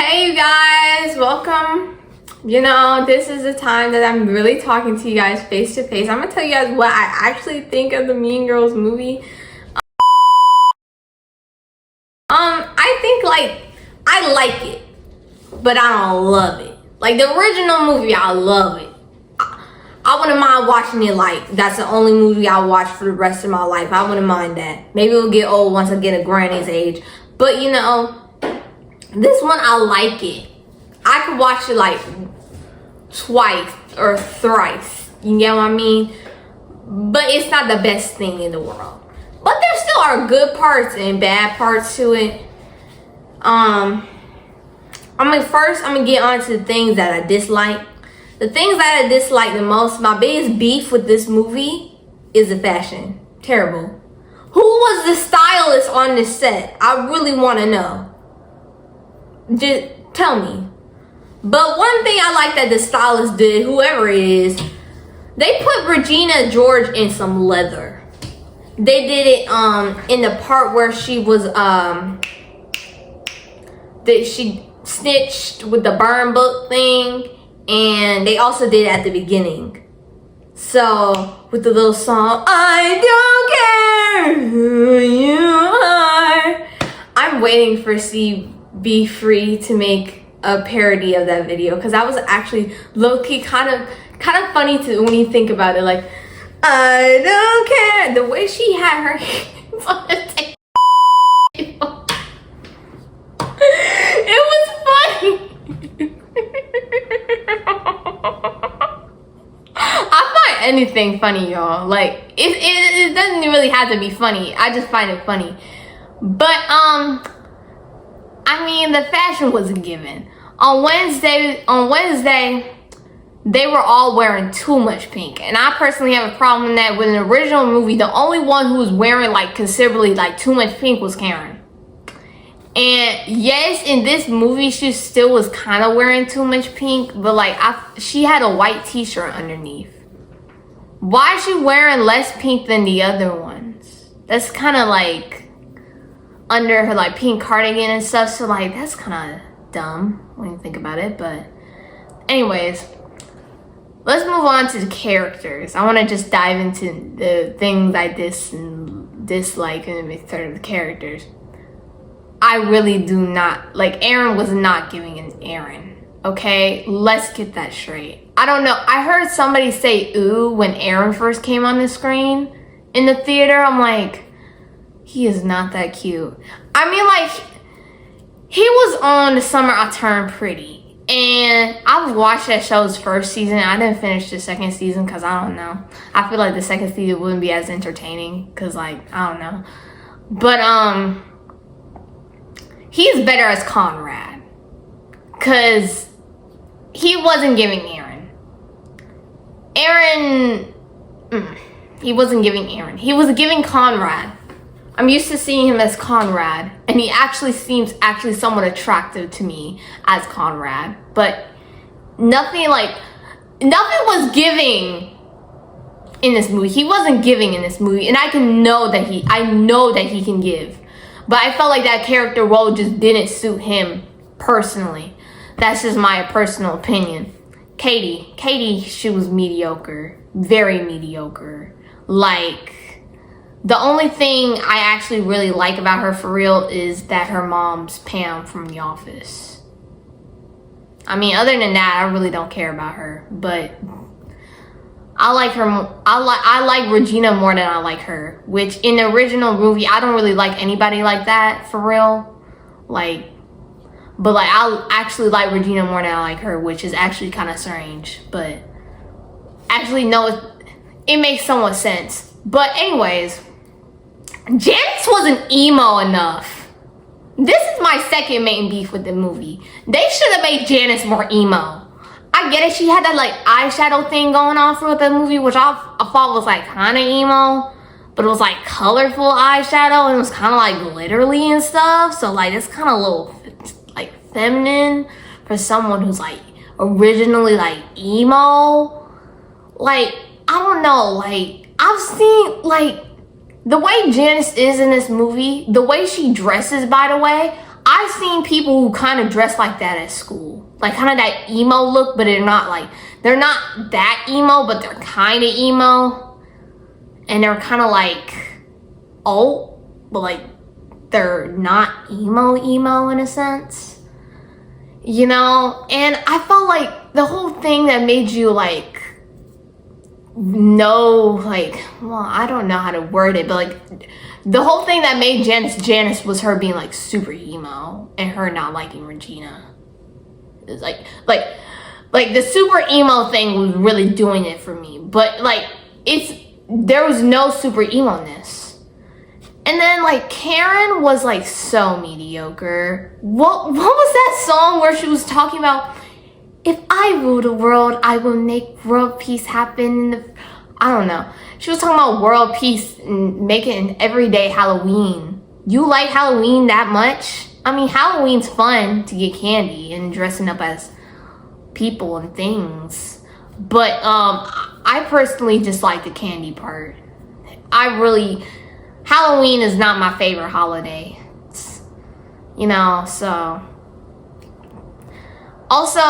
Hey you guys, welcome. This is the time that I'm really talking to you guys face to face. I'm gonna tell you guys what I actually think of the Mean Girls movie. I think I like it, but I don't love it. Like the original movie, I love it. I wouldn't mind watching it like that's the only movie I watch for the rest of my life. I wouldn't mind that. Maybe it'll get old once I get a granny's age. But this one I like it. I could watch it like twice or thrice. You get what I mean? But it's not the best thing in the world. But there still are good parts and bad parts to it. First I'm gonna get on to the things that I dislike. The things that I dislike the most, my biggest beef with this movie is the fashion. Terrible. Who was the stylist on this set? I really want to know. Just tell me. But one thing I like that the stylist did, whoever it is, they put Regina George in some leather. They did it in the part where she was that she snitched with the burn book thing, and they also did it at the beginning. So with the little song, I don't care who you are. I'm waiting for Be Free to make a parody of that video, because that was actually low-key kind of funny to when you think about it. Like, I don't care, the way she had her hands on the table. It was funny. I find anything funny, y'all. Like it doesn't really have to be funny. I just find it funny. But the fashion was a given. On Wednesday, they were all wearing too much pink. And I personally have a problem with that. With an original movie, the only one who was wearing considerably too much pink was Karen. And yes, in this movie, she still was kind of wearing too much pink. But she had a white t-shirt underneath. Why is she wearing less pink than the other ones? That's kind of under her pink cardigan and stuff, so that's kind of dumb when you think about it. But anyways, let's move on to the characters. I want to just dive into the things I dislike and the characters. I really do not Aaron was not giving an Aaron. Okay, let's get that straight. I don't know, I heard somebody say ooh when Aaron first came on the screen in the theater. I'm like, he is not that cute. He was on The Summer I Turned Pretty. And I've watched that show's first season. I didn't finish the second season because I don't know. I feel like the second season wouldn't be as entertaining because I don't know. But he's better as Conrad. Because he wasn't giving Aaron. He wasn't giving Aaron. He was giving Conrad. I'm used to seeing him as Conrad, and he actually seems somewhat attractive to me as Conrad. But nothing was giving in this movie. He wasn't giving in this movie, and I know that he can give. But I felt like that character role just didn't suit him personally. That's just my personal opinion. Katie, she was mediocre, very mediocre. The only thing I actually really like about her for real is that her mom's Pam from The Office. Other than that, I really don't care about her. But I like her. I like Regina more than I like her. Which in the original movie, I don't really like anybody like that for real. But I actually like Regina more than I like her, which is actually kind of strange. But actually, no, it makes somewhat sense. But anyways, Janice wasn't emo enough. This is my second main beef with the movie. They should have made Janice more emo. I get it, she had that eyeshadow thing going on for the movie, which I thought was kind of emo, but it was colorful eyeshadow, and it was kind of glittery and stuff. So it's kind of a little feminine for someone who's originally emo. I don't know, I've seen the way Janice is in this movie, the way she dresses, by the way, I I've seen people who kind of dress like that at school. Like kind of that emo look, but they're not that emo, but they're kind of emo. And they're kind of like alt, but like they're not emo in a sense. You know? And I felt like the whole thing that made you like well, I don't know how to word it, but like the whole thing that made Janice was her being like super emo and her not liking Regina. It's like the super emo thing was really doing it for me. But like there was no super emo-ness. And then like Karen was like so mediocre. What was that song where she was talking about, if I rule the world, I will make world peace happen. I don't know. She was talking about world peace and making an everyday Halloween. You like Halloween that much? I mean, Halloween's fun to get candy and dressing up as people and things. But I personally just like the candy part. Halloween is not my favorite holiday. You know, so. Also,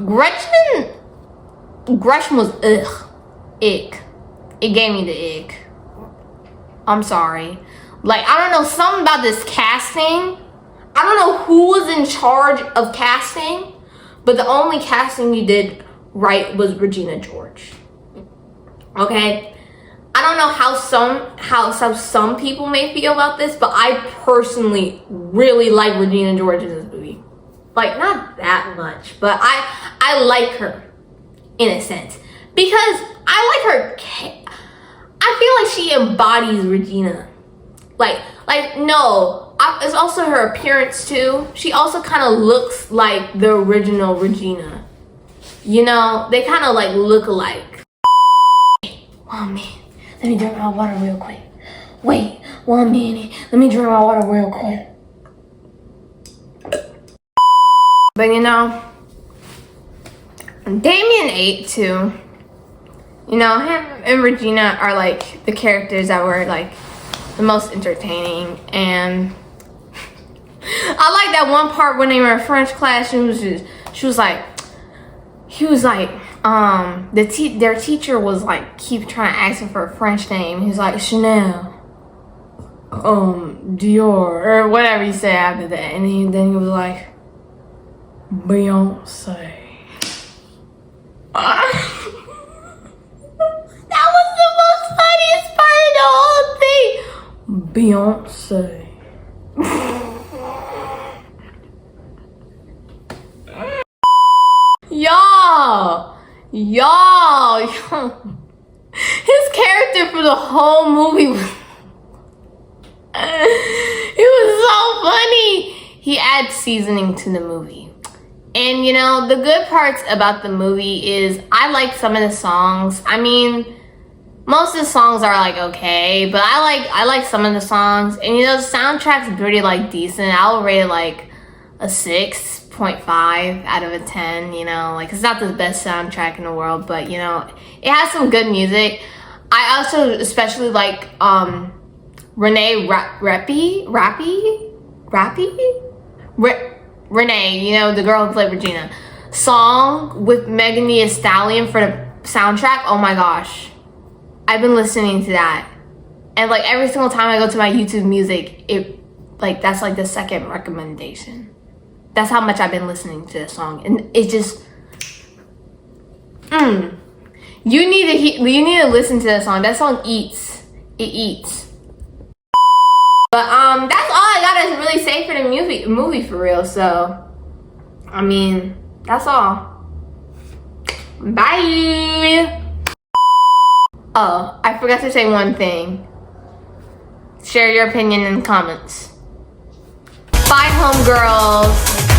Gretchen was ick. It gave me the ick. I'm sorry. Like, I don't know, something about this casting. I don't know who was in charge of casting, but the only casting you did right was Regina George. Okay? I don't know how some people may feel about this, but I personally really like Regina George in this movie. Like, not that much, but I like her in a sense. Because I like her. I feel like she embodies Regina. It's also her appearance too. She also kind of looks like the original Regina. You know, they kind of like look alike. Oh man, let me drink my water real quick. Wait, 1 minute. Let me drink my water real quick. But you know, Damien ate too. You know, him and Regina are like the characters that were like the most entertaining. And I like that one part when they were in French class. He was like, their teacher was like keep trying to ask him for a French name. He was like Chanel, Dior, or whatever he said after that. And then he was like Beyonce. That was the most funniest part of the whole thing. Beyonce. Y'all. His character for the whole movie was it was so funny. He adds seasoning to the movie. And you know, the good parts about the movie is I like some of the songs. I mean, most of the songs are like okay, but I like some of the songs. And you know, the soundtrack's pretty like decent. I'll rate it like a 6.5 out of a 10, you know, like it's not the best soundtrack in the world, but you know, it has some good music. I also especially like Renee Renee, you know, the girl who played Regina, song with Megan Thee Stallion for the soundtrack. Oh my gosh, I've been listening to that, and like every single time I go to my YouTube music, that's like the second recommendation. That's how much I've been listening to this song, and it just you need to listen to that song. That song eats. It eats. But that's all I gotta really say for the movie for real. So, I mean, that's all. Bye. Oh, I forgot to say one thing. Share your opinion in the comments. Bye, homegirls.